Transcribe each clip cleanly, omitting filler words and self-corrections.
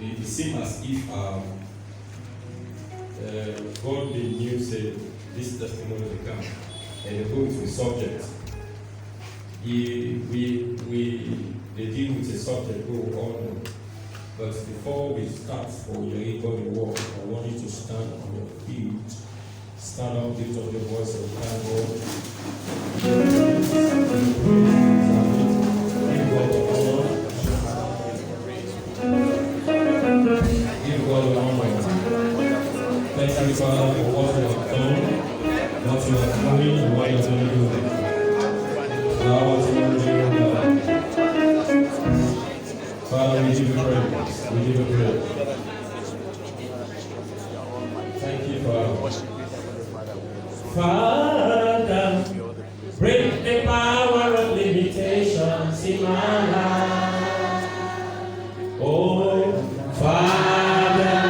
it seems as if God the new say this testimony will come and they go into the subject. They deal with the subject go on. But before we start for your ego the work, I want you to stand on your feet. Stand up, lift up your voice and thank God. Give God the honor. Give God the honor. Thank you, Father, for what you have done, what you are doing, and what you are going to do. Now, what you are doing, Father, we give you praise. We give you praise. Thank you, Father. Father, break the power of limitations in my life. Oh, Father,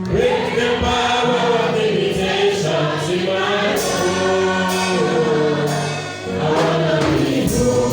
break the power of limitations in my soul. I wanna be whole.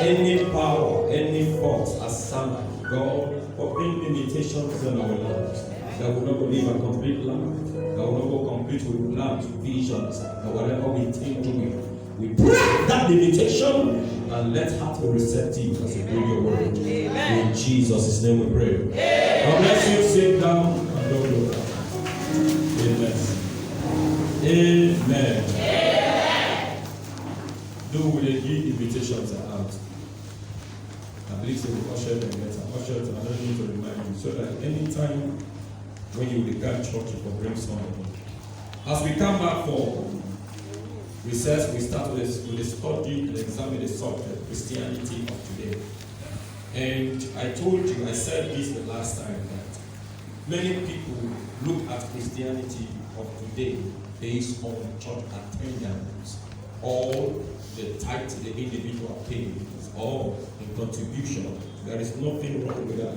Any power, any force assigned, God, open limitations in our lives that will not live a complete life, that will not go complete with plans, visions, and whatever we think doing. We break that limitation and let heart be receptive as we bring your word. Amen. In Jesus' name we pray. God bless you. Sit down and don't look up. Amen. Amen. Amen. Do with the give invitations are out. I believe so we usher them later. Usher, I don't need to remind you so that anytime when you regard church, you can bring somebody. As we come back for recess, we start with the study and examine the subject, Christianity of today. And I told you, I said this the last time, that many people look at Christianity of today based on church attendance, or the tithe the individual pays, or the contribution. There is nothing wrong with that.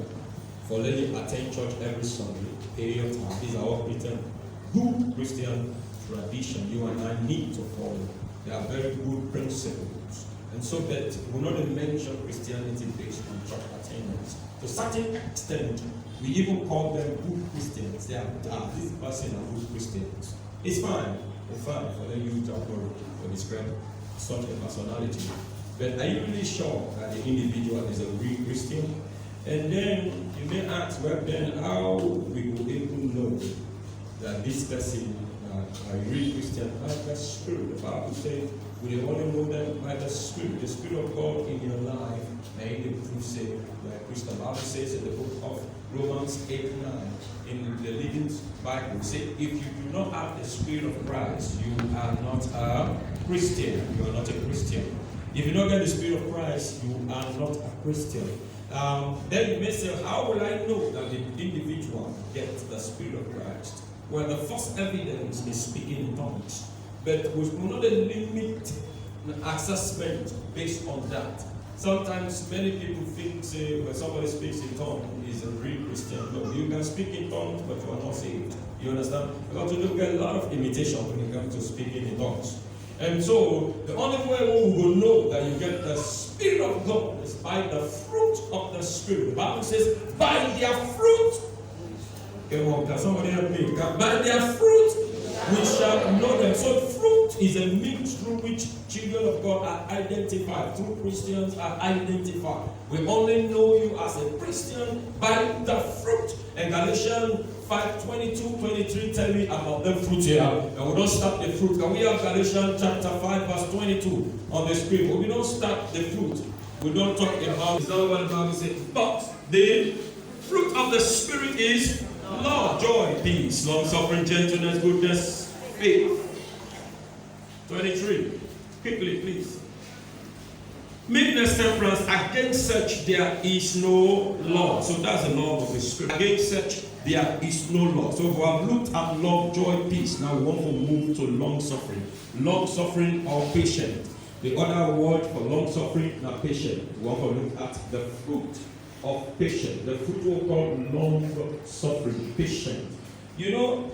For let you attend church every Sunday, pay your tithe. These are all written good Christian tradition you and I need to follow. They are very good principles. And so that we not mention Christianity based on church attendance. To a certain extent, we even call them good Christians. They are, this person are good Christians. It's fine. It's fine for them you talk or describe such a personality. But are you really sure that the individual is a real Christian? And then you may ask, well then how we will even know that this person are real Christian by the Spirit? The Bible says we only know them by the Spirit of God in your life, and the proof say like Christian. The Bible says in the book of Romans 8:9 in the Living Bible say, if you do not have the Spirit of Christ, you are not a Christian. You are not a Christian. If you don't get the Spirit of Christ, you are not a Christian. Then you may say, how will I know that the individual gets the Spirit of Christ? Well, the first evidence is speaking in tongues. But we will not limit assessment based on that. Sometimes many people think, say, when somebody speaks in tongues, is a real Christian. No, you can speak in tongues, but you are not saved. You understand? Because you get a lot of imitation when it comes to speaking in tongues. And so, the only way we will know that you get the Spirit of God is by the fruit of the Spirit. The Bible says, by their fruit. Come on, can somebody help me? By their fruit, we shall know them. So, fruit is a means through which children of God are identified, through Christians are identified. We only know you as a Christian by the fruit. And Galatians 5:22-23 tell me about the fruit here. And we don't start the fruit. Can we have Galatians chapter 5 verse 22 on the screen? But we don't start the fruit. We don't talk about, is that what the Bible says? But the fruit of the Spirit is love, joy, peace, long-suffering, gentleness, goodness, faith. 23. Quickly, please. Meekness, temperance, against such there is no law. So that's the law of the Spirit. Against such there is no law. So we have looked at love, joy, peace. Now we want to move to long-suffering. Long-suffering or patient. The other word for long-suffering or patient. We want to look at the fruit of patience. The fruit we call long-suffering, patient. You know,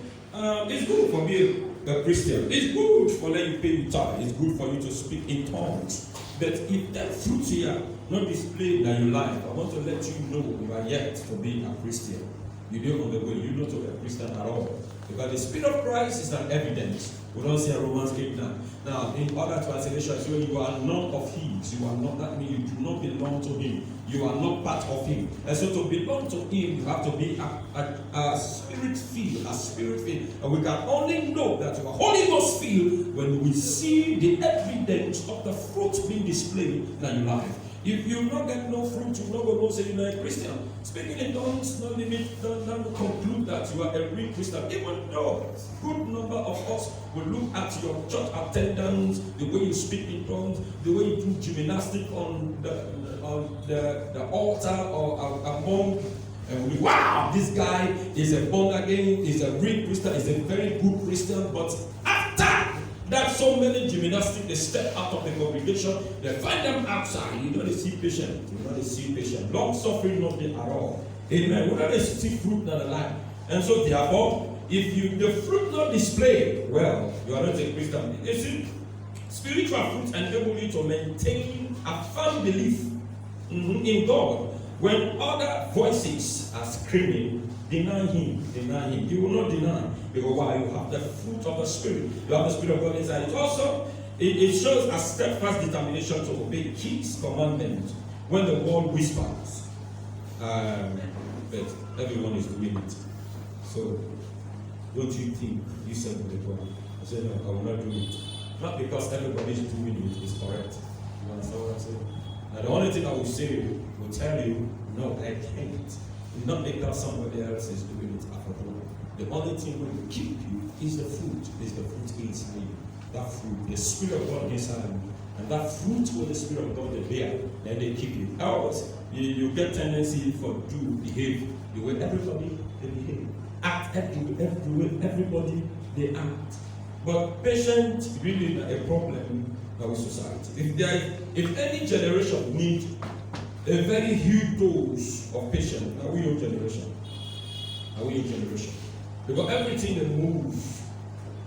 it's good for being a Christian. It's good for letting you pay your tithe. It's good for you to speak in tongues. But if that fruit here not displayed in your life, I want to let you know you are yet to be a Christian. You don't on the way, you're not a Christian at all. Because the Spirit of Christ is an evidence. We don't see Romans 8:9. Now, in other translations, when you are none of his, you are not, that means you do not belong to him. You are not part of him. And so to belong to him, you have to be a spirit-filled, And we can only know that you are Holy Ghost filled when we see the evidence of the fruit being displayed in your life. If you not get no fruit, you not go say you're a Christian. Speaking in tongues, don't conclude that you are a real Christian. Even though a good number of us will look at your church attendance, the way you speak in tongues, the way you do gymnastics on the altar or among, and we, wow, this guy is a born again, is a real Christian, is a very good Christian. But after that, so many gymnastics, they step out of the congregation, they find them outside. You don't see patient. You don't see patient. Long suffering, nothing at all. Amen. We don't see fruit not alive. And so therefore, if the fruit not displayed, well, you are not a Christian. You see, spiritual fruit enable you to maintain a firm belief in God. When other voices are screaming, deny him. You will not deny. Because why? You have the fruit of the Spirit. You have the Spirit of God inside. It also, it shows a steadfast determination to obey his commandments when the world whispers. But everyone is doing it. So, don't you think you said to the God, I said, no, I will not do it. Not because everybody is doing it is correct. You understand what I'm saying? Now, the only thing I will say will tell you, no, I can't. Not because somebody else is doing it after all. The only thing that will keep you is the fruit. Is the fruit inside you. That fruit, the Spirit of God inside you. And that fruit with the Spirit of God, they bear, then they keep you. Else, you get tendency for to behave the way everybody they behave. Act everywhere, everybody they act. But patience really is a problem with society. If any generation needs a very huge dose of patience, are we your generation? Because everything they move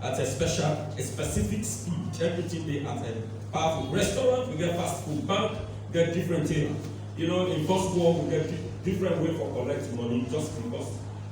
at a specific speed. Everything they at a powerful restaurant, we get fast food. Bank, we get different things. You know, in first world, we get different way for collecting money just because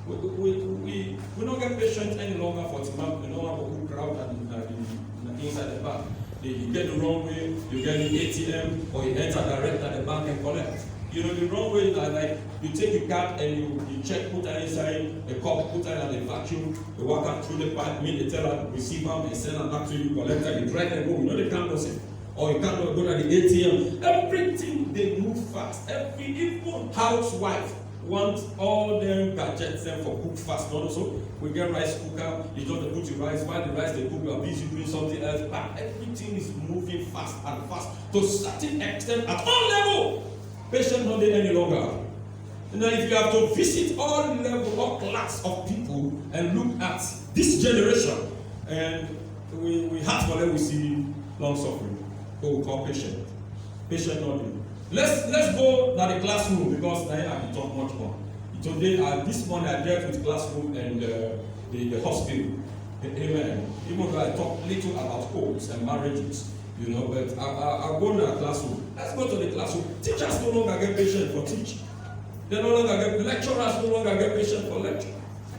we don't get patient any longer for demand. We don't have a good crowd and inside the bank. You get the wrong way, you get the ATM, or you enter direct at the bank and collect. You know, the wrong way is like you take your card and you check, put that inside, the cup, put that in the vacuum, you walk out through the pipe, meet the teller, receive them, and send them back to you, collector, you drive and go. You know they can't do it. Or you can't go to the ATM. Everything they move fast. Even housewife want all them gadgets them for cook fast. Also, we get rice cooker, you don't put your rice, while the rice they cook, you are busy doing something else. But everything is moving fast and fast to a certain extent at all level. Patient not there any longer. Now, if you have to visit all level, all class of people and look at this generation, and we have for them, we see long suffering. What we call patient. Patient not there. Let's go to the classroom because now I can talk much more. Today, this morning I dealt with classroom and the hospital. Amen. Even though I talk little about homes and marriages, you know, but I'll go to the classroom. Let's go to the classroom. Teachers no longer get patient for teaching. They no longer get lecturers no longer get patient for lecture.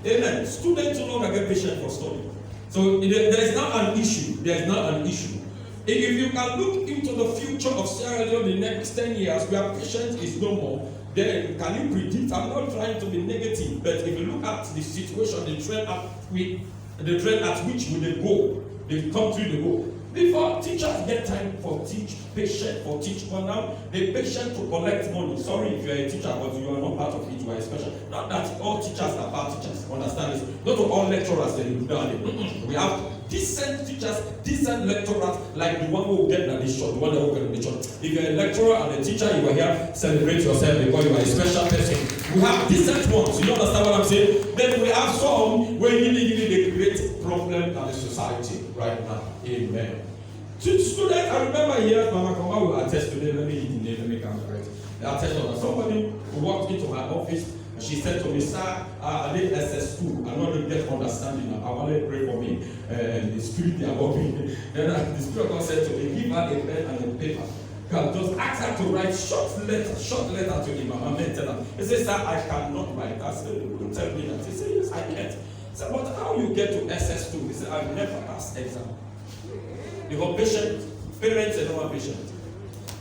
Amen. Students no longer get patient for study. So there is not an issue. There is not an issue. If you can look into the future of Sierra Leone in the next 10 years where patience is no more, then can you predict? I'm not trying to be negative, but if you look at the situation, the trend at which will they go, the country they go. Before teachers get time for teach, patient for teach, but now they patient to collect money. Sorry if you are a teacher, but you are not part of it, you are a special. Not that all teachers are bad teachers, understand this? Not all lecturers they do that. We have decent teachers, decent lecturers, like the one who get the shot, the one who get the shot. If you're a lecturer and a teacher, you are here, celebrate yourself because you are a special person. We have decent ones, you understand what I'm saying? Then we have some where really they create problem in the society right now. Amen. Students, I remember here, Mama Koma will attest today, let me come right. Attest on that. Somebody walked into my office and she said to me, sir, I need SS2. I'm not going to get understanding. I want to pray for me. And the spirit they are working. Then the spirit of God said to me, give her a pen and a paper. God just ask her to write short letter to him. I'm going to tell her. He said, sir, I cannot write. I said, don't tell me that. He said, yes, I can't. I said, but how you get to SS2? He said, I've never passed exam. You have patient, parents and no patient.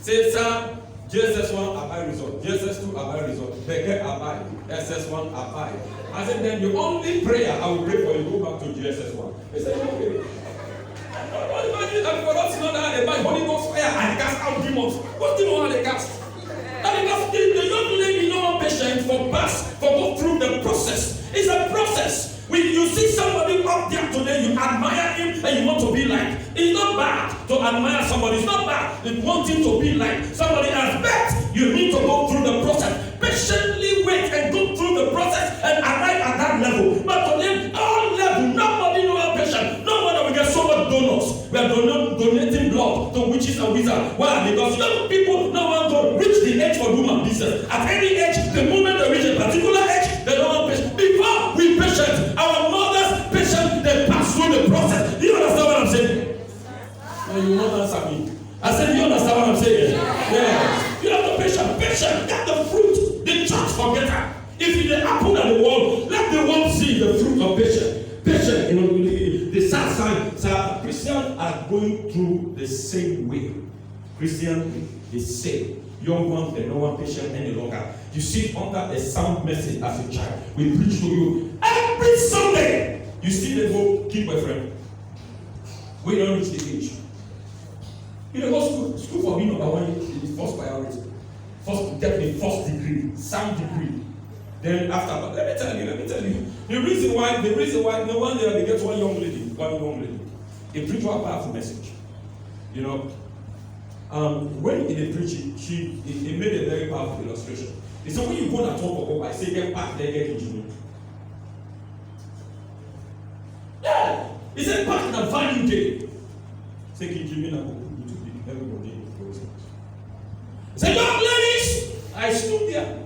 Say, sir, JSS1 abide result, JSS2 abide result, Becker abide, SS1 abide. I said, then the only prayer I will pray for you, go back to JSS1. He said, okay. And for us, you know that they buy Holy Ghost fire and cast out demons. What demons are they cast? And the young lady no patient for go through the process. It's a process. When you see somebody up there today, you admire him and you want to be like. It's not bad to admire somebody. It's not bad to want him to be like somebody else. But you need to go through the process. Patiently wait and go through the process and arrive at that level. But today, all level, nobody knows patient. No wonder we get so much donors. We are donating blood to witches and wizards. Why? Because young people no one to reach the age for human business. At any age, the moment they reach a particular age, they don't want patient. Before we patient, our mothers patient, they pass through the process. Do you understand what I'm saying? No, you won't answer me. I said, do you understand what I'm saying? Yeah. You have the patient, get the fruit. The church forget her. If it's the apple and the world, let the world see the fruit of patience. Patient, you know, the sad sign. So Christians are going through the same way. Christian is same. Young ones, they don't want patient any longer. You sit under a sound message as a child. We preach to you every Sunday. You see them go keep boyfriend. We don't reach the age. You know, go school for me number one is first priority. First, get the first degree, sound degree. Then after, let me tell you. The reason why no one there they get one young lady. They preach one powerful message. You know, when they preach it, he made a very powerful illustration. He said, when you go and talk about, I say get back there, get engineer. Yeah, he said back in a value day. Say engineer na go to be everybody goes. He said, young ladies, I stood there.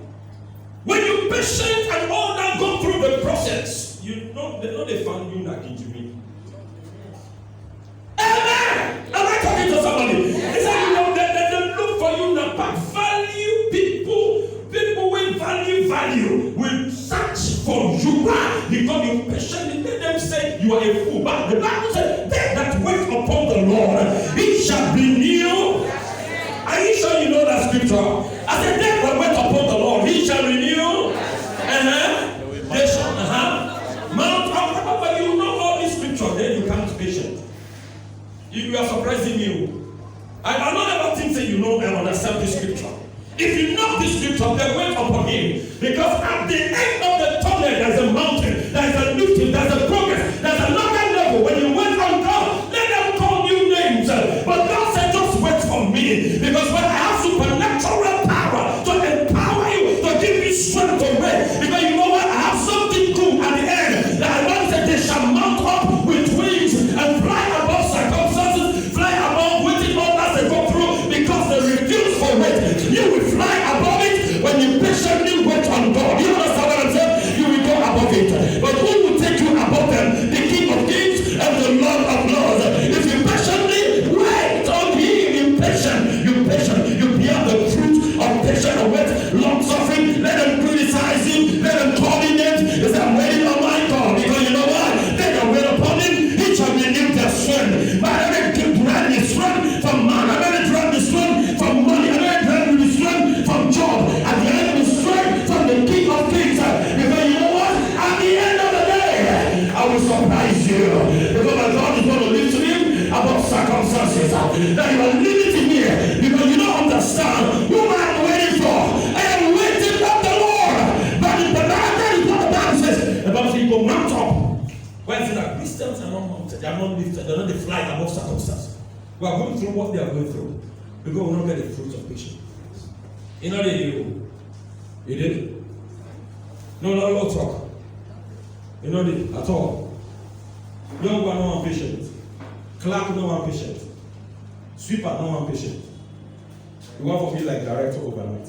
When you patient and all that go through the process, you know they found you like engineer. Amen. Am I talking to somebody? He said, you know, they look for you now, but value people with value will search for you. Because you patient, let them say you are a fool. But the Bible says, they that wait upon the Lord, it shall be new. Are you sure you know that scripture? I said, they that wait upon the Lord, he shall renew. They shall mount up. But you know all this scripture, then you can't be patient. You are surprising you. I don't ever think that you know and understand this scripture. If you know this scripture, they went upon him. Because at the end of the tunnel, there's a mountain, there's a lifting, there's a progress, there's another level. When you wait on God, let them call you names. But God said, just wait for me. Because when I have supernatural power to empower you, to give you strength to wait. Because you know what? I have something good at the end. That I want to say they shall mount up with wings and fly above circumstances, fly above waiting others they go through because they refuse for wait. You will fly above it when you patiently wait on God. You understand what I'm saying? You will go above it. But who will take you above them? The King of Kings and the Lord of Lords. If you patiently wait on him, you bear the fruit of patience and wait, long suffering. Let them criticize him, let them call him names. He said, I'm waiting on my God. Because you know what? They can wait upon him, he shall renew their strength. But I don't keep drawing his strength from man. I don't draw his strength from money. I don't draw his strength from job. At the end of the strength from the King of Kings. Because you know what? At the end of the day, I will surprise you. Because my God is going to lift him above circumstances. That you are limiting me. Because you don't understand who I am waiting for. I am waiting on the Lord. But the Bible is what the Bible says. The Bible says you go mount up. Why is it that Christians are not mounted? They are not lifted. They are not the flight above circumstances. We are going through what they are going through. Because we will not get the fruits of patience. You know they do. You did? No talk. You know they at all. Young one, no one patient. Clerk, no one patient. Sweeper, no one patient. You want to be like director overnight.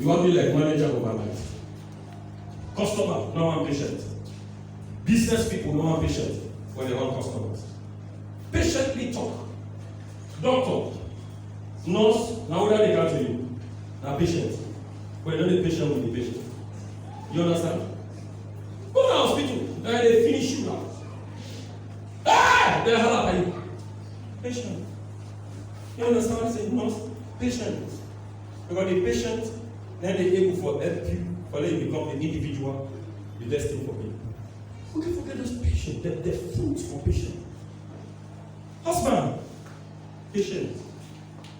You want to be like manager overnight. Customer, no one patient. Business people, no one patient when they want customers. Patiently talk. Doctor, nurse, now whether they come to you, now patient. But you don't need patient with the patient. You understand? Go to the hospital, and they finish you now. Ah! They're hard at you. Patient. You understand what I'm saying? Nurse, patient. Because the patient, then they're able for help you, for them to become an individual, the destined for me. Who can forget those patients? The fruit for patient. Husband, patient.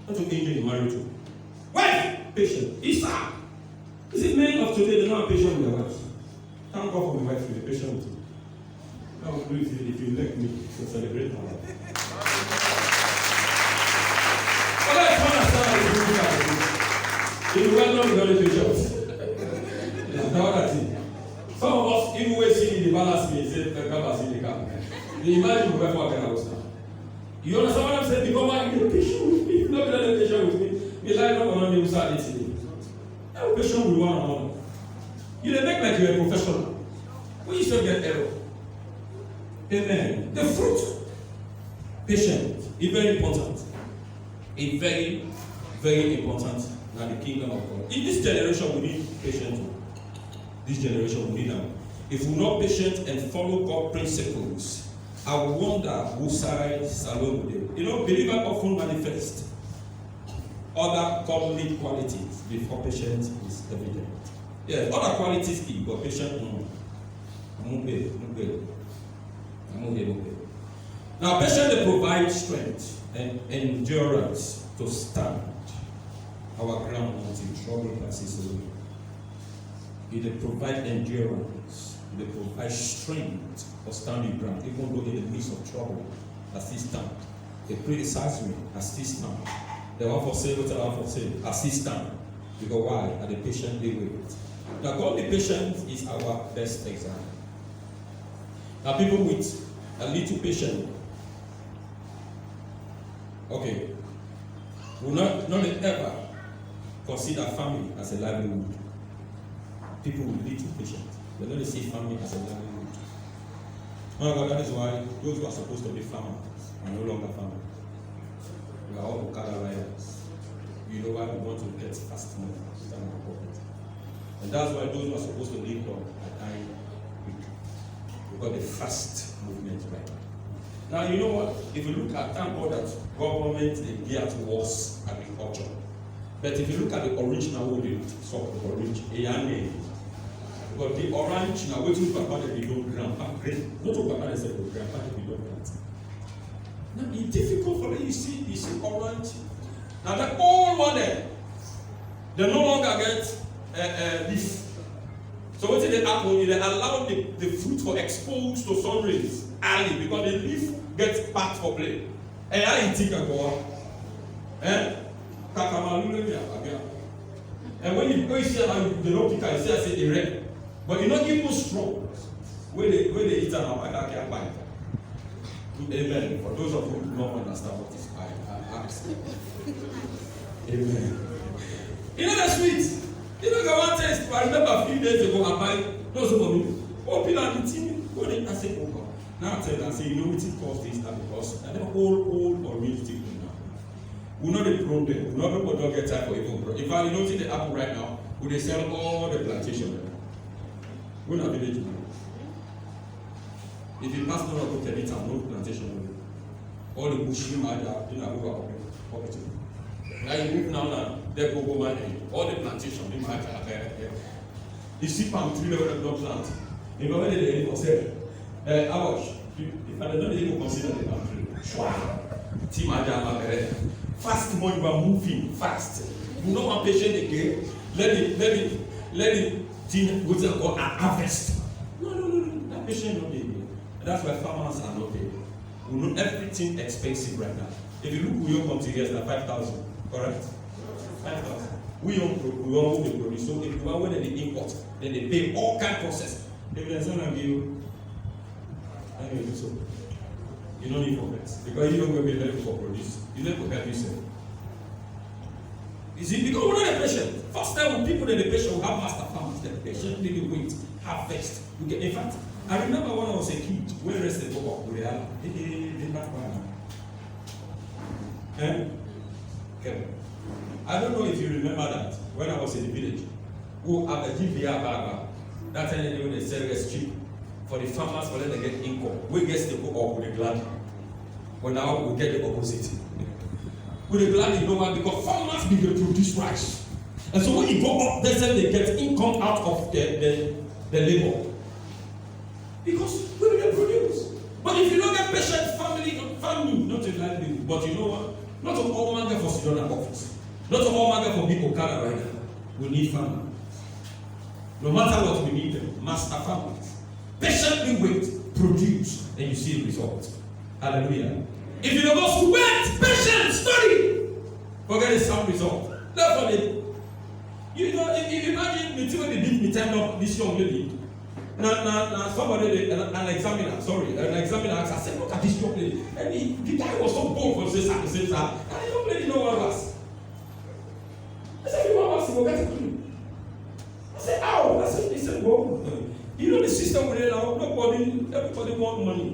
Not to angel you married to. Wife, patient. Isa. Is it men of today they're not patient with their wives? Thank God for my wife to be patient with you. I will do it if you like me to celebrate my life. But let's understand how to do that. If you are not very patient, it's not that thing. Some of us, even when see the balance me, say, "Come see the car." They imagine who ever can house now. You understand what I'm saying? Because why you patient with me? Not that patient with me. Me like not gonna be sad today. I'm patient with one another. You don't make like you're a professional. When you still get error. Amen. The fruit, patient, is very important. It's very, very important in the kingdom of God. In this generation, we need patience. This generation, we need them. If we're not patient and follow God's principles, I wonder who side Salome would. You know, believers often manifest other godly qualities before patience is evident. Yes, other qualities key, but patience no. Now, patience they provide strength and endurance to stand our ground until trouble passes away. They provide endurance. They provide strength for standing ground, even though in the midst of trouble, I still stand. They criticize me, I still stand. They want for sale, what I want for sale, I still stand. Because why? Are they patiently wait? Now, godly patience is our best example. Now, people with a little patience, okay, will not ever consider family as a livelihood. People with little patience, they don't see family as a livelihood. Oh God, that is why those who are supposed to be farmers are no longer farmers. We are all Okada riders. You know why we want to get fast money. And that's why those who are supposed to live long are dying quick. Because the fast movement right now. Now you know what? If you look at, thank God that government is geared towards agriculture. But if you look at the original wood, so the orange, but the orange now waiting for Papa that we don't grandpa great. Not to Papa that said grandpa that we don't plant. Now it's difficult for you see orange. Now the old model, They no longer get leaf. So what did they happen? They allow the fruit for exposed to sun rays early because the leaf gets packed for play. And I think I go on. And when you see how the don't pick, I say the red. But you're not even strong. When they eat an apple, I can't buy it. Amen. For those of you who don't understand what is amen. You know that's sweet. You know the one test. I remember a few days ago I buy those of you. Oh, people are eating. Go there and say, oh God. Now I tell them, I say, you know what it costs this time because I never old or real thing now. We know the problem. We know people don't get time for even bro. In fact, you know the apple right now, we they sell all the plantation. We're not village now. If you pass no to tell it, no plantation. All the bush you might have, you know, pocket. Now you move now, there go man. All the plantation you might have. You see palm tree where the plant. You know where they consider. Awash. If I don't even consider the palm tree. Team Adam, fast money you are moving fast. You know one patient again. Let it team what's it called an harvest. No. That patient not there. That's why farmers are not there. We know everything expensive right now. If you look, we own country years, 5,000, correct? 5,000. We own who they produce. So if you are when they import, then they pay all kind of process. If there's someone give you, I do so. You don't need for that because you don't go be learning for produce. You learn to help yourself. You see, because we're not a patient. First time when people in the patient will have master farmers, the patient really wait, harvest. You get, in fact, I remember when I was a kid, when rested go up with the other, they not okay. I don't know if you remember that when I was in the village, who have a GBR bag, that time they sell it cheap for the farmers for them to get income. We get the go up with the glad. But now we get the opposite. With the glad, you know why? Because farmers begin to produce rice. And so when you go up, they say they get income out of the labor. Because we will produce. But if you don't get patient family, not a livelihood. But you know what? Not of all man for Sidona office. Not of all man for people Okada right now. We need farmers. No matter what we need them, master farmers. Patiently wait, produce, and you see the result. Hallelujah. If you don't go to wait, patient, study, forget the sound result. Therefore, you know, if you imagine the two when they did me time up this young lady. Now somebody, an examiner asked, I said, look at this young lady. And the guy was so bold for saying at the same time. And the young lady know what was. I said, you want us to go get a clue? I said, ow. I said, he said, well, you know the system with it now, everybody want money.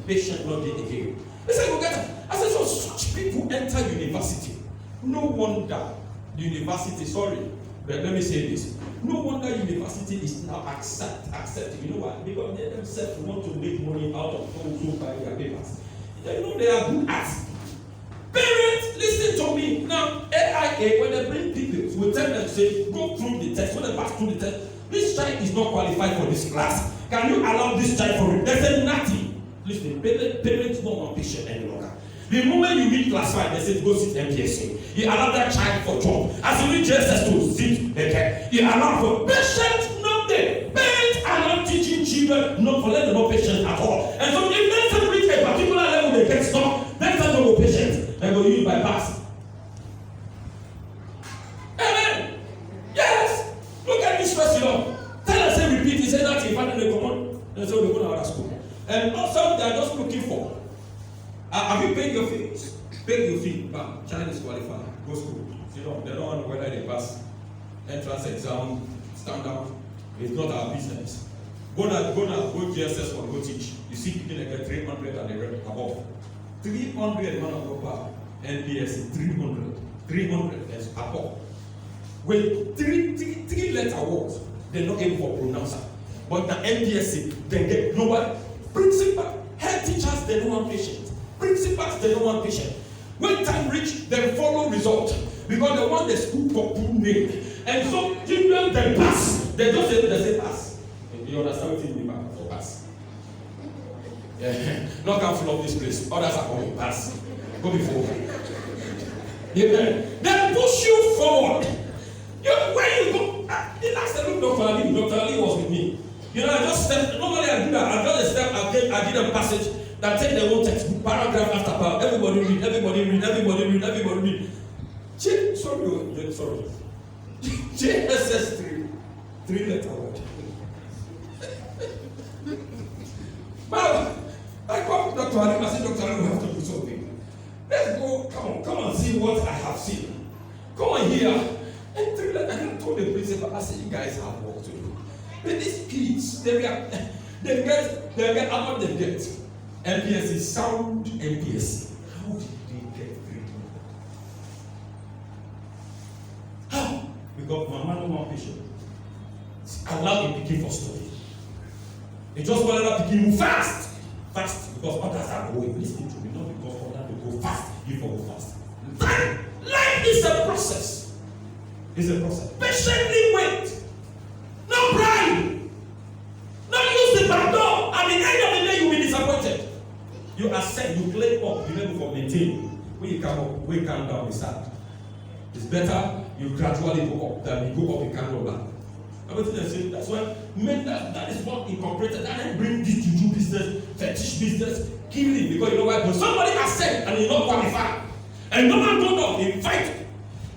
Patient not the again. They said, go get it. I said, so such people enter university. No wonder university, but let me say this. No wonder university is now accepted. You know why? Because they themselves want to make money out of those who buy their papers. They know they are good at. Parents, listen to me. Now, AIA, when they bring people, we tell them, say, go through the test. When they pass through the test, this child is not qualified for this class. Can you allow this child for it? They say nothing. Listen, parents don't want patient any longer. The moment you reach class 5, they say go sit MPSA. You allow that child for job. As you reach JSS to sit, okay? You allow for patient, not there. Parents are not teaching children, not for them no patient at all. And so if they reach a particular level, they get stuck. Then they don't go patient. They go use bypass. Amen. Yes. Look at this question. Tell us say repeat. He said that in fact they come on. They say they go to our school. And also they are just looking for. Have you paid your fees? Pay your fee. Bam. Child is qualified. Go school. You know, they don't know whether they pass entrance exam, stand down. It's not our business. Go GSS or go teach. You see people that get 300 and they read above. 300 man above. NPS 300. 300 is above. With three letter words, they're not able for pronouncer. But the NPSC, they get nobody. Principal, head teachers, they don't want patient. Principals, they don't want patient. When time reach, they follow result. Because they want the school for full name. And so children, they pass. They don't say they say pass. You understand what it means for pass? Yeah. Not come full of this place. Others are going pass. Go before. Amen. They push you forward. Where you go, the last time Dr. Ali was with me. You know, I just stepped, normally I do that. I just step, I did a passage that take the whole textbook, paragraph after paragraph. Everybody read, everybody read, everybody read, everybody read. Sorry. JSS 3-letter word. Well, I called Dr. Ali. I said, Dr. Ali, we have to do something. Let's go, come and see what I have seen. Come on here. And 3-letter, I told the principal, I said, you guys have work to do. But these kids, they get how much they get. MPSC, sound MPSC. How did they get 3? How? Because my man no patient. Allow him picking for study. They just want to picking move fast, because others are going. Listen to me, not because others will go fast. You will go fast. Life is a process. It's a process. Patiently wait. No bribe. Not use the back door. At the end of the day, you will be disappointed. You accept, you claim up, you never for maintain. When you come up, when you come down, you start. It's better you gradually go up than you go up, you can't go down. That's why men that is what incorporated and then bring this juju business, fetish business, killing. Because you know why? Because somebody accept and you not qualify. And no man go down, they fight.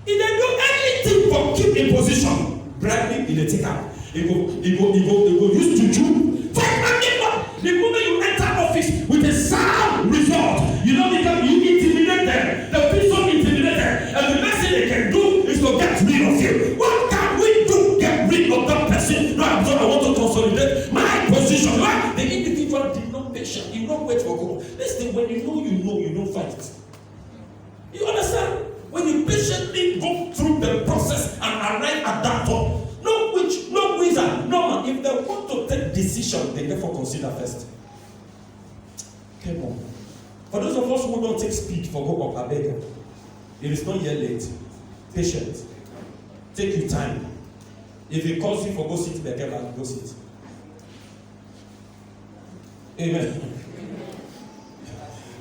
If they do anything for keep in position, bribe in the ticker. He go use juju. Fight and get up. The moment you enter office with a sound result, you don't become you intimidate them. The people intimidated. And the best thing they can do is to get rid of you. What can we do? Get rid of that person. No, I want to consolidate my position. Why? The individual did not patient. He not wait for God. Listen, when you know, you don't fight. You understand? When you patiently go through the process and arrive at that top, no witch, no wizard, no man. If they want to take decision, they therefore consider first. Come on. For those of us who don't take speed for go up, I beg you. It is not yet late. Patient. Take your time. If it calls you for go sit, they go sit. Amen.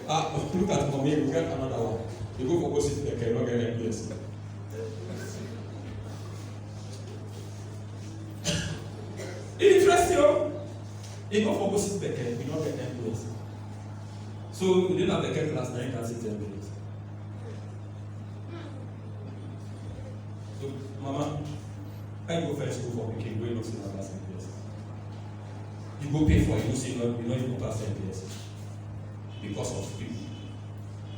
Look at mommy, we get another one. You go for go sit, they cannot get any place. Interesting, you go for go sit, they cannot get any place. So you didn't have the care class, now you can sit 10 minutes. So, Mama, I go first school for picking, go not see my class MPS. You go pay for it, you see, you know you go pass MPS. Because of people.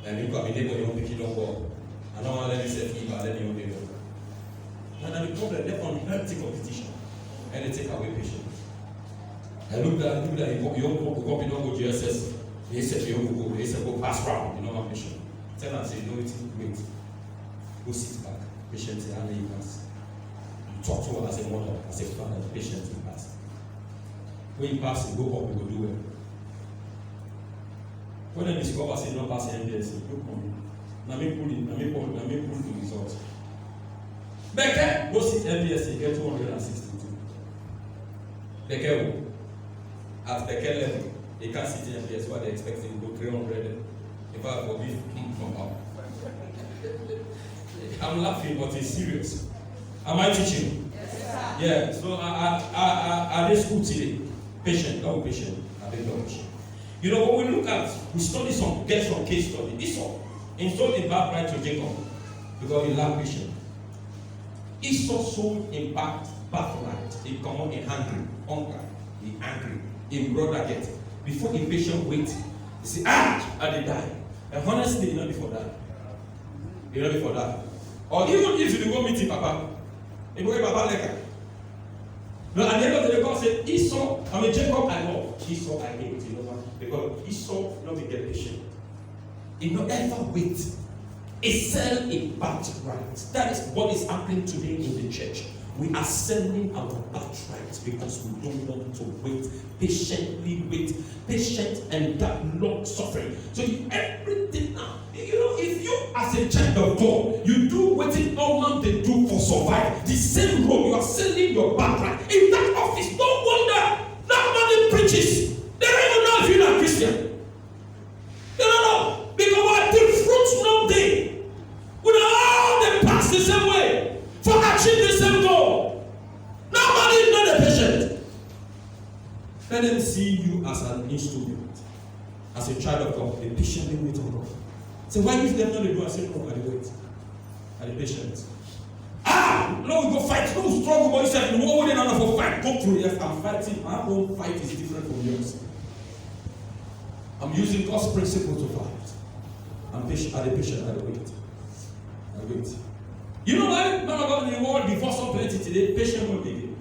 And you come in there, you don't pick it, don't go. I don't want to let you say fever, then you don't pay for it. And the problem, they're on healthy competition. And they take away patience. I look at you don't go GSS. He said, go pass round, you know my patient. Tell them, say, no, wait. Go sit back. Patient, say, and then you pass. You talk to her as a mother, as a father, the patient will pass. When you pass, you go up, you go do well. When I discover, say, no pass MPS, look on me. Now me pull the results. Beke, go sit MPS, you get 262. Beke, at Beke level, they can't sit in MPS, what they expecting to go 300. If I forgive from out. I'm laughing, but it's serious. Am I teaching? Yes, yeah, so are they school today? Patient, don't be patient. I beg don't patient. You know, when we look at, we study get some case study. Esau installed a bad right to Jacob because he lacked patience. Esau sold in birthright. He come on in hunger, he angry. His brother get. Before the patient wait, he say, I did die. And honestly, not before that. Not before that. Or even if you go meet him, Papa, you go Papa Leka. No, at the end of the day, God said, Jacob I love. Esau I hate. You know why? Because Esau not be get patient. He not ever wait. He sell a birthright. That is what is happening today in the church. We are selling our birthright because we don't want to wait. Patiently wait. Patient and that long suffering. So everything now, you know, if you as a child of God, you do what all man they do for survive. The same role, you are selling your birthright. In that office, no wonder nobody preaches. They don't even know if you're not a Christian. They don't know. Because what? The fruits not there. Without instrument. As a child of God, they patiently wait on God. So why if them not do? I say, no, I wait. I be patient. No, we go fight. No, struggle about yourself. No, we don't for fight. Go through. Yes, I'm fighting. My own fight is different from yours. I'm using God's principle to fight. I'm patient. I patient. I wait. I wait. You know why? Man of God in the world divorce on plenty today. Patient will be.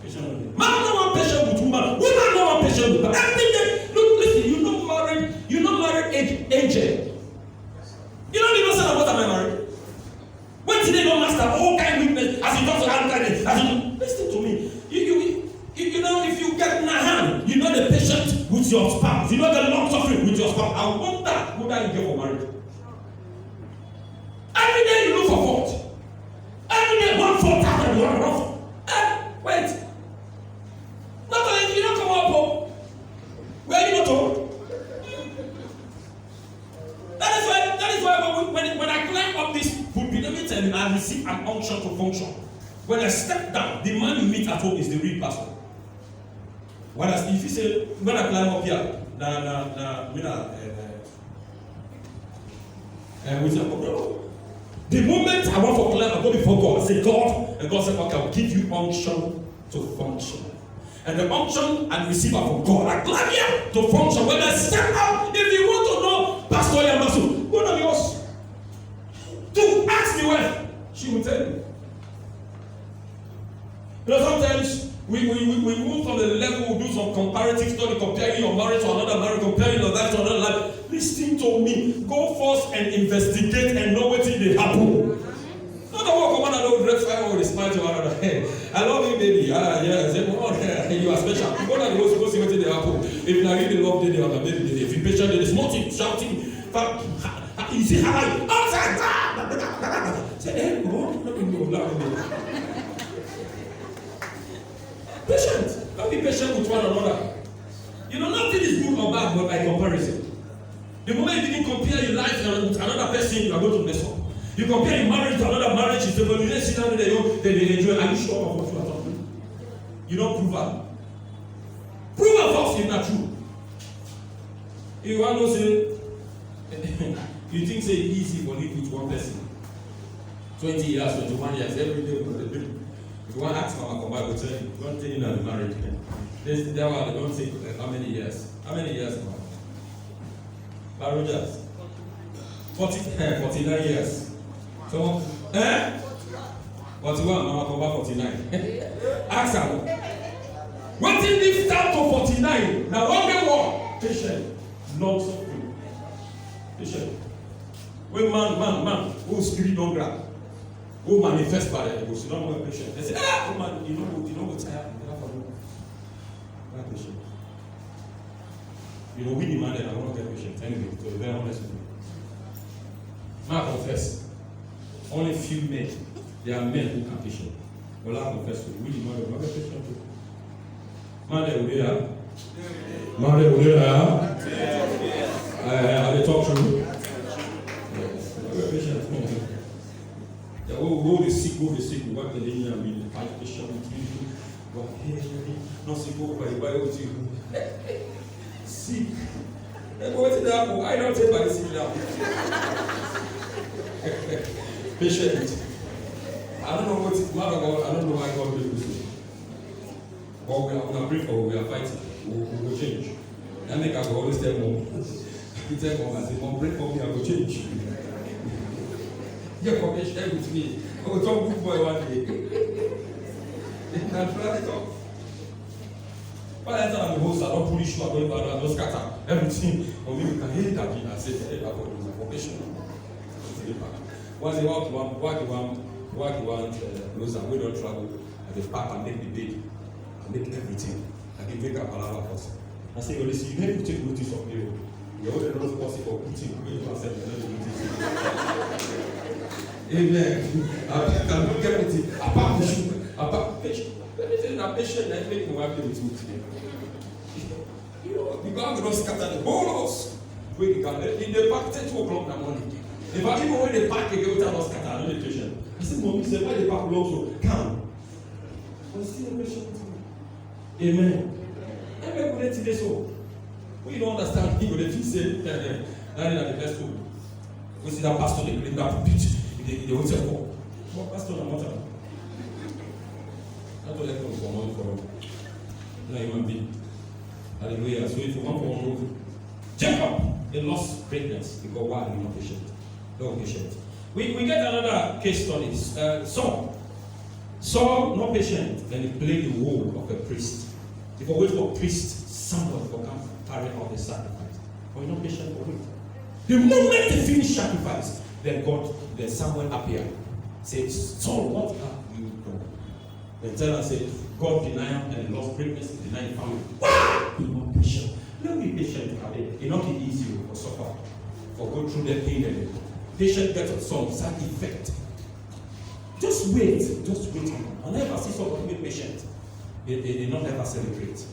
Patient will be. Man no one patient with woman. Woman no one patient with man. Everything. Look, listen. You're not married angel. You don't even say what am I married? When today don't master all kind of weakness, as you talk to hand kindness, as you listen to me. You know, if you get in a hand, you know the patient with your spouse, you know the long suffering with your spouse. I wonder whether you get for marriage. Every day you look for fault. Every day one fault after the other. Wait. Not only you don't come up, where you not told? That is why when I climb up this pulpit, let me tell you, I receive an unction to function. When I step down, the man you meet at home is the real pastor. Whereas if you say, when I climb up here, the moment I want to climb, I go before God, I say, God, and God said, okay, I'll give you unction to function. And the unction and receiver from God, I climb here to function. When I step out, if you want to know Pastor Yamasu, one of yours, to ask the wife, she will tell you. You know, sometimes we move from the level, we do some comparative study, comparing your marriage to another marriage, comparing your life to another life. Listen to me. Go first and investigate and know what they happen. Not the one command, I don't dress fire or smile to another. Hey, I love you, baby. Yes. You are special. You go down the go see what they happen. If you are really love, they are baby. If you patient, there is nothing shouting. You see how outside. Say, hey, patient. Don't be patient with one another. You know, nothing is good or bad, but by comparison. The moment you didn't compare your life with another person, you are going to mess up. You compare your marriage to another marriage, it's the you sit down there, they enjoy. Are you sure of what you are talking? You don't prove that. Prove a false if not true. If you want to say, you think say easy for live with one person. 20 years, 21 years, every day we go to do. If you want to ask Mama Komba, I will tell you, don't tell you that the marriage. They don't say how many years. How many years, Mama? Rogers? 49 years. So, 41, Mama Komba 49. Ask her. What did live down to 49? Now, one day what? Patient. Long suffering. Patient. When man, who spirit don't grab, who manifest by the Ghost, you don't want patient. They say, man, you know what's happening. Not patient. You know, we demanded, I want to get patient. Anyway, to be very honest with you. Man, confess. Only few men. There are men who can patient. Well, I confess with you. We demanded, I want to get patient too. Man, they will be there. Man, they will be there. I talk true. Go the sick, we work the lady and we fight patient with you. But hey, not sick over by with you. Sick. What's it up? I don't take by the sick now. Patient. I don't know what it's matter about. I don't know why God will do this. But we are praying for, we are fighting. We will change. I make I always tell mom. You tell mom, I say, Mom, pray for me, I will change. You come and share with me. I will talk good boy one day. And try to talk. But I tell the host, I don't push you, I don't scatter everything. Or maybe we can hear that and say, hey, that was my vocation. Once they walk one, closer, we don't travel at the park and make the bed. And make everything. I can make a palava first. I say, well, listen, you need to take notice of me. You're already not possible for putting yourself in. Amen. I can get everything. Apart from you, apart patient. Let me tell you, that patient that make me happy with you today. You know, the God will not scatter the whole house. In the park, 10 2 o'clock in the morning. If I even when they park again, will not scatter, I know the patient. I said, Mommy said, why the park will also come? But still a patient. Amen. I'm going to today so. We don't understand people, they feel say, that the best school. We see that pastor, they claim that pitch, they will say, oh, what pastor, I'm not a. That's what they come for. No human being. Hallelujah. So if you want for one, Jacob, they lost greatness because why? You're not patient. No patient. We get another case study. Saul, not patient, and he played the role of a priest. If you wait for a priest, someone will come carry out the sacrifice. But you're not patient for it. The moment they finish sacrifice, then someone appear. Says, Saul, what have you done? Then tell us, say, God denied and lost greatness, denied family. Wow! Be more patient. Don't be patient. It's not easy for suffer, for go through the pain and patient gets some side effect. Just wait. Whenever I see somebody be patient, they not ever celebrate.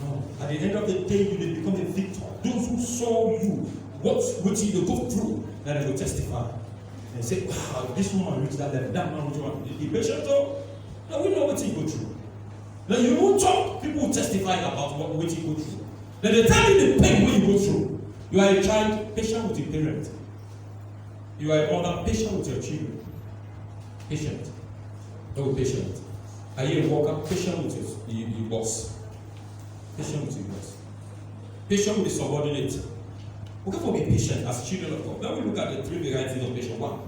No. At the end of the day, you will become a victor. Those who saw you, what you go through, then they will testify. And say, wow, this woman reached that level, that man reached that level. The patient though, now we know what you go through. Then you won't talk, people will testify about what you go through. Then they tell you the pain when you go through. You are a child, patient with your parent. You are a mother, patient with your children. Patient. No, patient. Are you a worker? Patient with your boss. Patient with your boss. Patient with the subordinate. We can be patient as children of God. Now we look at the three varieties of patient. One.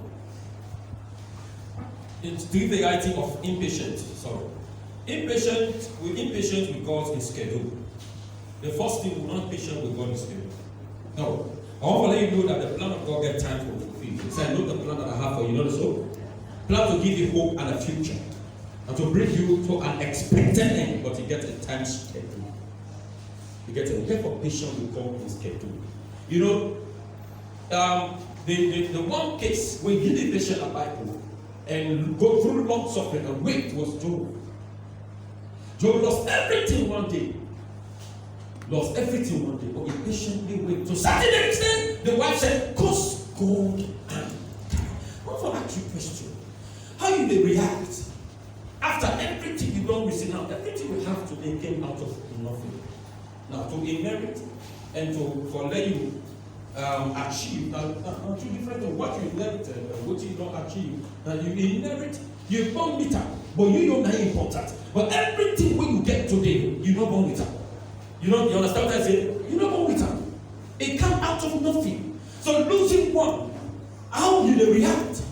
It's three varieties of impatient. Impatient with God's schedule. The first thing, we're not patient with God's schedule. No. I want to let you know that the plan of God gets time to fulfill. He said, know the plan that I have for you. Notice so. Plan to give you hope and a future. And to bring you to an expected end. But you get a time schedule. You get a therefore patient with God's schedule. You know, the one case when he did patient at Bible and go through long suffering and wait was Job. Job lost everything one day. But he patiently waited. To certain extent, the wife said, "Cause God and time." I want to ask you a question. How you they react after everything you don't receive now? Everything you have today came out of nothing. Now to inherit and for let you achieve are two different of what you inherited and what you don't achieve. Now you inherit, you born with it, but you don't know important. But everything when you get today, you not born with it. You understand what I say? You not born with it. It comes out of nothing. So losing one, how you react?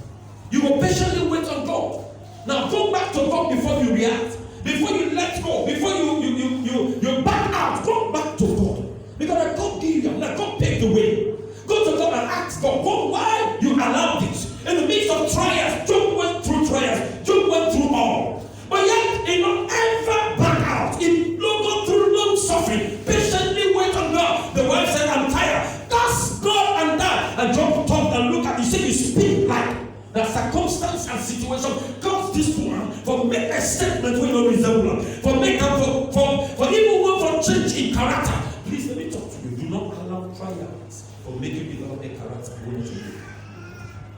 You will patiently wait on God. Now go back to God before you react. Before you let go, before you back out, go back to God. Because God give you, let God pave the way. Go to God and ask God, why you allow this? In the midst of trials, Job went through trials, Job went through all. But yet, he not ever back out. He go through long suffering, patiently wait on God. The wife said, I'm tired. That's God and that. And Job talked and looked at, he said, you speak like the circumstance and situation caused this woman for make a statement when you resemble her. For even one for change in character. Please let me talk to you. Do not allow trials for make you develop a character.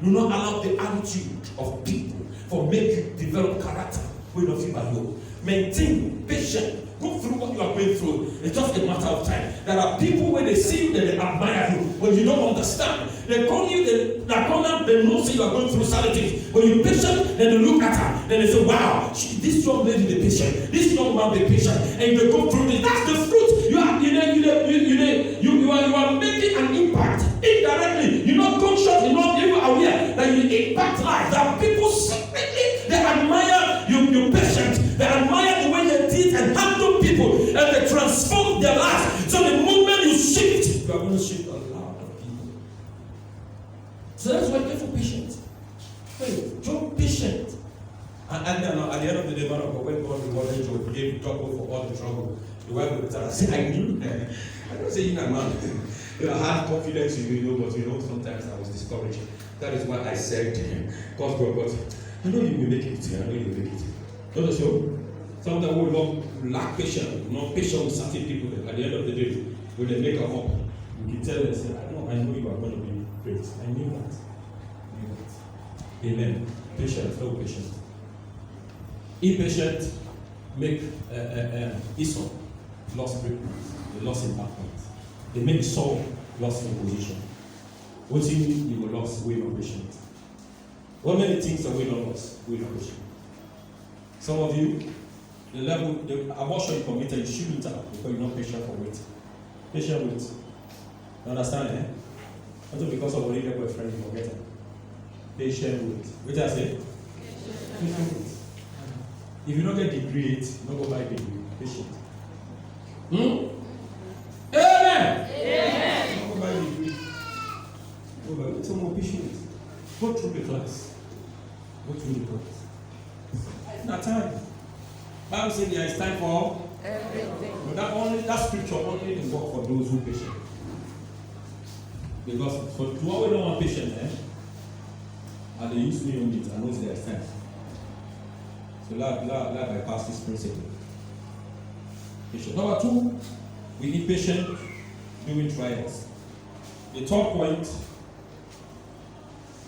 Do not allow the attitude of people for make you develop character when you feel by you. Maintain patience. Go through what you are going through. It's just a matter of time. There are people when they see you, they admire you. When you don't understand, they call you, they know say you are going through certain things. When you're patient, then they look at her, then they say, wow, this young lady be patient, this young man be patient, and they go through this. That's the fruit. You are making an impact indirectly. You're not conscious, you're not even aware that you impact life. There are people secretly, they admire you're patient. They admire the way they did and handle people, and they transform their lives. So the moment you shift, you are going to shift a lot of people. So that's why get for patience. Hey, Job patient. And at the end of the day, man of God, when God rewarded Job, gave trouble for all the trouble. The wife would say, I knew that. I don't say you know, man. I had confidence in you, but sometimes I was discouraged. That is why I said, God, I know you will make it. I know you will make it. Not so. Sometimes we don't lack patience, not patient with certain people. At the end of the day, when they make a up, you can tell them, say, I know you are going to be great. I knew that. Amen. Patience, no patience. Impatient make Esau lost greatness. He lost in backwards. They make Saul lost in position. What do you mean you will lost? We not patient. What many things are we not lost? We not patient. Some of you, the abortion you committed, you shouldn't have because you're not patient for wait. Patient wait. You understand, eh? Not because of what your boyfriend you forget it. Patient wait. What did I say? Patient wait. If you don't get degree, you don't go buy degree. Patient. Amen. Amen. Don't go buy degree. Go buy. Some more patient. Go through the class. Go through the class. It's not time. Bible says there is time for everything. But that scripture only will work for those who are patient. Because for the one who don't want patient, and they use me on it, I know there is time. So let bypass this principle. Patient. Number 2, we need patience during trials. The third point,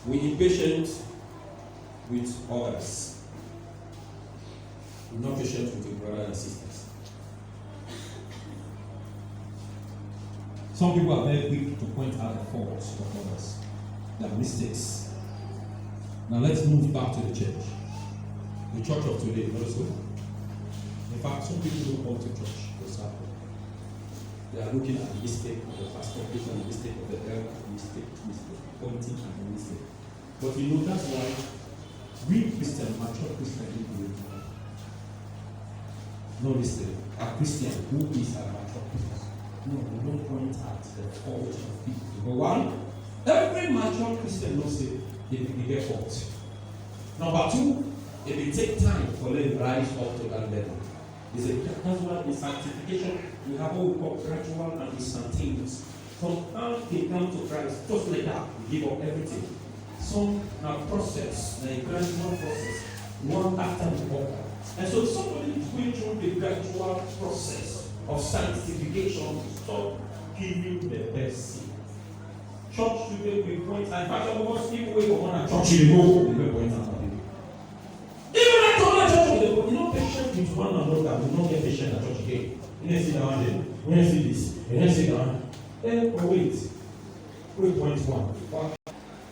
we need patience with others. We're not patient with your brothers and sisters. Some people are very quick to point out the faults of others, their mistakes. Now let's move back to the church. The church of today, also. In fact, some people don't come to church for example. They are looking at the mistake of the pastor, looking at the mistake of the elder, mistake, pointing at the mistake. But you know that's why we Christians, mature Christians, do it. No mistake. A Christian who is a mature Christian. No, we don't point at the fault of people. Number 1, every mature Christian knows they get fault. Number 2, it will take time for them to rise up to that level. That's why in sanctification we have what we call gradual and instantaneous. Some they come to Christ just like that, we give up everything. Some are process, a gradual process, one after the other. And so somebody is going through the gradual process of sanctification to stop giving the best seed. Church today we point at most people wait for one church in the road, we point at people. Even at other church, you know, patient with one another, we don't get patient at church again. You didn't see that one day, you didn't see this, you didn't see that one. Oh wait, point 1.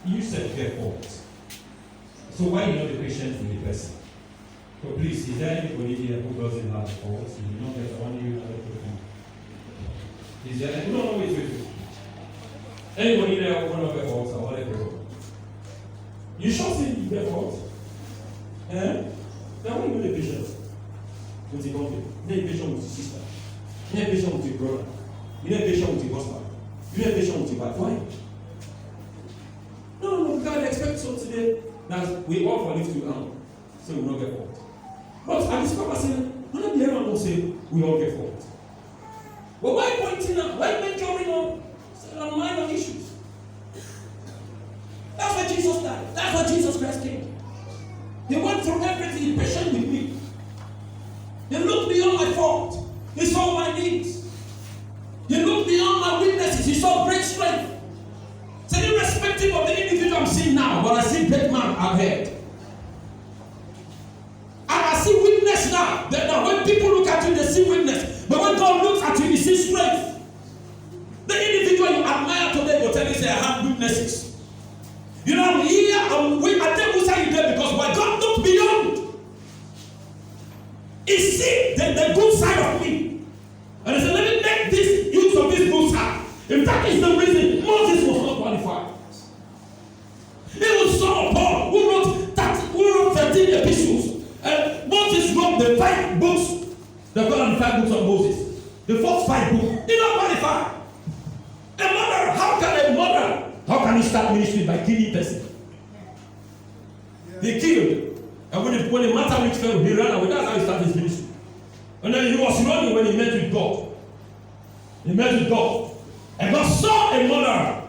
You said their fault. So why you not the patient with the person? So please, is there anybody here who doesn't have faults? You do not get only you other people. Is there any? No, wait. Anybody there one of their faults or whatever? You sure see their faults? Then why you the patient with the company? You need patient with your sister. You need patient with your brother. You need patient with your husband. You need patient with your wife. Why? No, God expects so today that we all for live to down, so we don't get fault. But at this point, I say, none of the everyone will say we all get fault. But why pointing out? Why mentoring on minor issues? That's why Jesus died. That's why Jesus Christ came. He went through everything. He patient with me. He looked beyond my fault. He saw my needs. He looked beyond my weaknesses. He saw great strength. So irrespective of the individual I'm seeing now, but I see great man ahead. And I see weakness now. That when people look at you, they see weakness. But when God looks at you, he sees strength. The individual you admire today will tell you, say, I have weaknesses. You know, I'm here, I tell you say there because when God looked beyond, he sees the good side of me. And he said, let me make this use of this good side. In fact, it's the reason Moses was not qualified. It was Saul Paul who wrote 13 epistles. And Moses wrote the 5 books. They call them the 5 books of Moses. The first 5 books. He not qualified. A mother, how can he start ministry by killing person? He killed. And when the matter reached him, he ran away. That's how he started his ministry. And then he was running when he met with God. He met with God. And God saw a mother.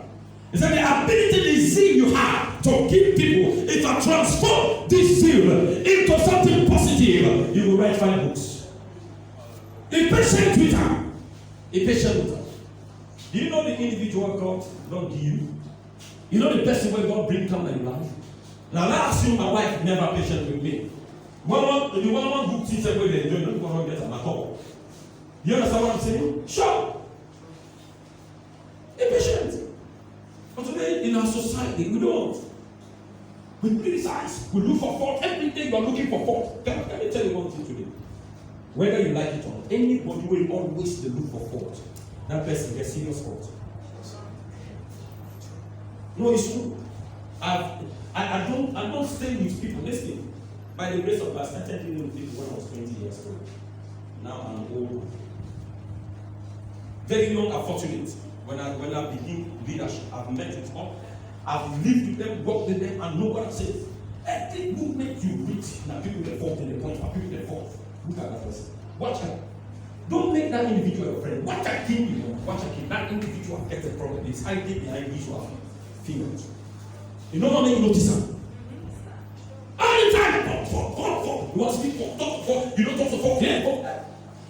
He said, the ability, the zeal you have to keep people, if I transform this zeal into something positive, you will write 5 books. Be patient with her. Be patient with her. Do you know the individual God give you? You know the person where God bring come in life? Now let's assume my wife never patient with me. The one who thinks that way they enjoy, not going to get them at all. You understand what I'm saying? Sure. in our society, we don't. We criticize, we look for fault. Every day you are looking for fault. Can I tell you one thing today? Whether you like it or not, anybody will always look for fault. That person gets serious fault. No, it's true. I don't stay with people. Listen, by the grace of God, I started dealing with people when I was 20 years old. Now I'm old. Very young and fortunate. When I begin leadership, I've met with all. I've lived with them, worked with them, and know what I say. Every movement you reach, now people get fault in the point, and people get fault. Look at that person. Watch her. Don't make that individual your friend. Watch her kill you. Watch her kill. That individual gets a problem. It's hiding behind visual females. You know how many notice her? All the time. Fault. You want to speak fault. You don't talk to fault. Yeah, fault.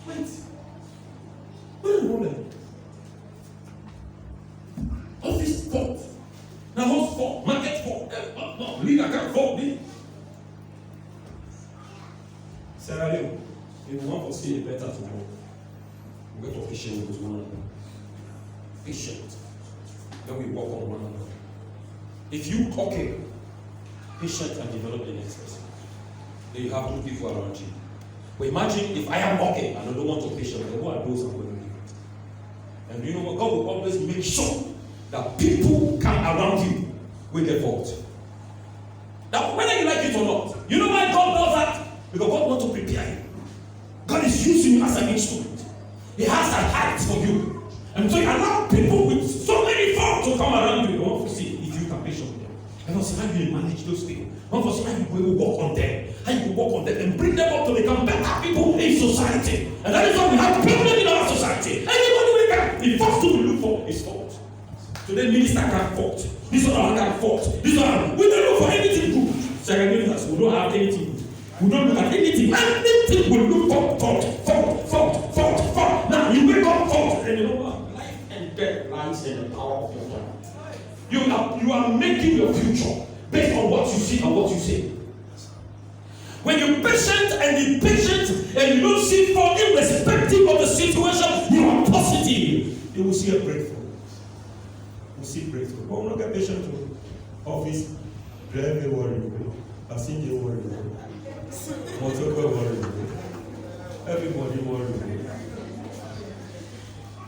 Wait. What is the problem? Office fault. Now host fault. Market fault. No, leader can't fault me. Sarah Leone, if you want to see it better tomorrow, we get patient with one another. Patient. Then we work on one another. If you okay, patient and develop the next person, then you have two people around you. But imagine if I am okay and I don't want to patient, then who are those I'm going to leave? And you know what? God will always make sure that people come around you with their fault. Now, whether you like it or not, you know why God does that? Because God wants to prepare you. God is using you as an instrument. He has a heart for you. And so you allow people with so many faults to come around you. You want to see if you can patient with them. And also how you manage those people. You want to see how you will work on them. How you will work on them and bring them up to become better people in society. And that is why we have problem in our society. Anybody we can, the first thing we look for is fault. Today, minister can't fault. This one can't fault. This one, we don't look for anything good. Second ministers, we don't have anything good. We don't look at anything. Anything we look for fault. Now you wake up fault, and you know what? Life and death lies in the power of your tongue. You are making your future based on what you see and what you say. When you're patient and impatient and you don't see fault irrespective of the situation, you are positive. You will see a breakthrough. You see breakthrough. But we're not get patient to office, drive worry, passenger worry, motor worry, everybody worry.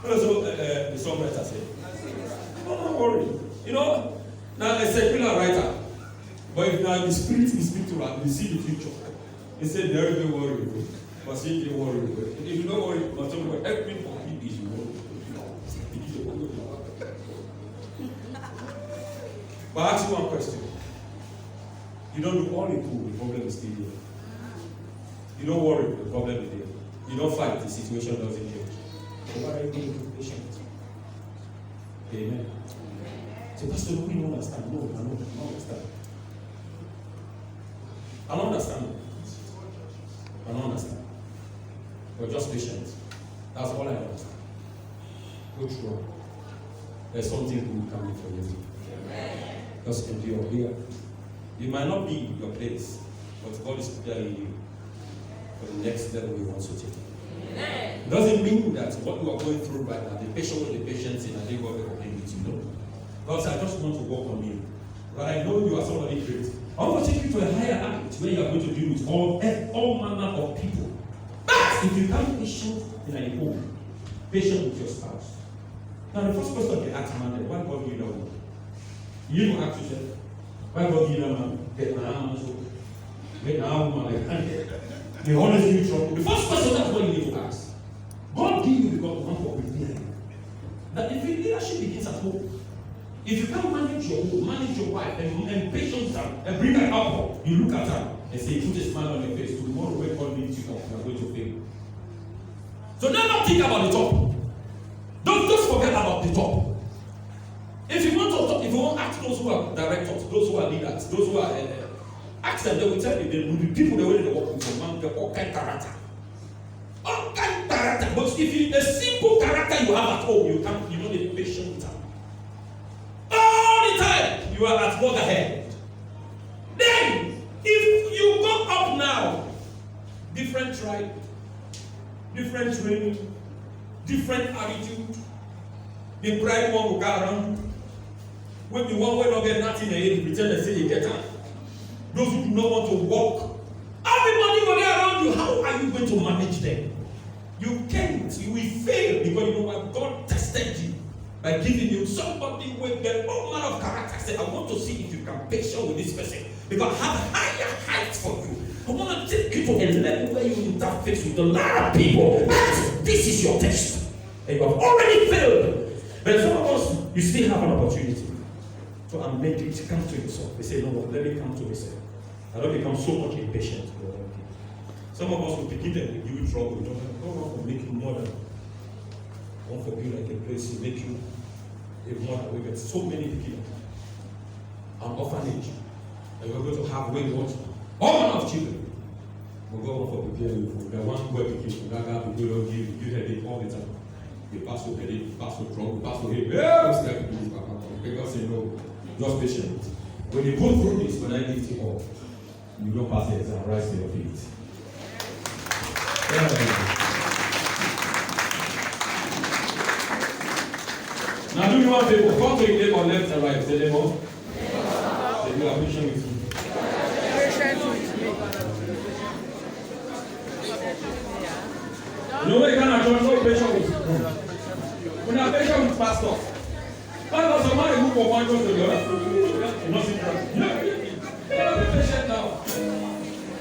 So the songwriter said, don't worry. You know, now a secular writer, but if now the spirit is spiritual, you see the future. He said, never be worried. Passenger worry. If you don't worry, everybody is worried. But I ask you one question. You don't do all you do, the problem is still there. You don't worry, the problem is there. You don't fight, the situation doesn't change. So why are you being patient? Amen. So Pastor, we don't understand. No, I don't understand. I don't understand. I don't understand. You're just patient. That's all I understand. Go through. There's something good coming for you. Just endure here. You might not be your place, but God is preparing you for the next level He wants to take. It doesn't mean that what you are going through right now, the patient with the patience in, and they God will complete with you. No. God said, I just want to work on you. But I know you are somebody great. I want to take you to a higher act where you are going to deal with all manner of people. But if you become patient in a home, patient with your spouse. Now the first question they ask man, why God you know? You don't ask yourself, why God you know man? Get my arms so get my arm like the honest you trouble. The first question that's what you need to ask. God give you because one for preparing. That if your leadership begins at home, if you can't manage your home, manage your wife, and patience her, and bring her up, you look at her and say, put a smile on your face. Tomorrow when God meets you up, you are going to fail. So never think about the top. Don't just forget about the top. If you want to talk, if you want to ask those who are directors, those who are leaders, those who are ask them, they will tell you, they will be people the way they work with your man, they all kind of character. All kind of character. But if you a simple character you have at home, you don't need patience with her. All the time you are at work ahead. Then if you go up now, different tribe, different training, different attitude, the pride one will go around. When the one way not get nothing, they pretend they say they get out. Those who do not want to walk, everybody go there around you. How are you going to manage them? You can't. You will fail because you know what? God tested you by giving you somebody with the all manner of character. Say, I want to see if you can patient with this person because I have higher heights for you. I want to take you to a level where you interface with a lot of people. This is your test, and you have already failed. But some of us, you still have an opportunity. So I make it come to yourself. They say, no, let me come to myself. I don't become so much impatient. Some of us will begin to give you trouble. God wants to make you more than one for you like a place to make you a mother. We get so many people. An orphanage. And we're going to have wayward all manner of children. But God wants to prepare you for the one where we keep that guy will give you headache all the time. You pass with headache, you pass with trouble, you pass with hate. Because you know, just patient. When you go through this, when I lift you up, you don't pass the exam, rise to your feet. Now do you want people? Come to your neighbor left and right. Say neighbor. Say you are patient with me. Patient with me. You know what you cannot do? No patient with you. When I'm patient with pastor. Pastor, somebody move from one to the other. You know,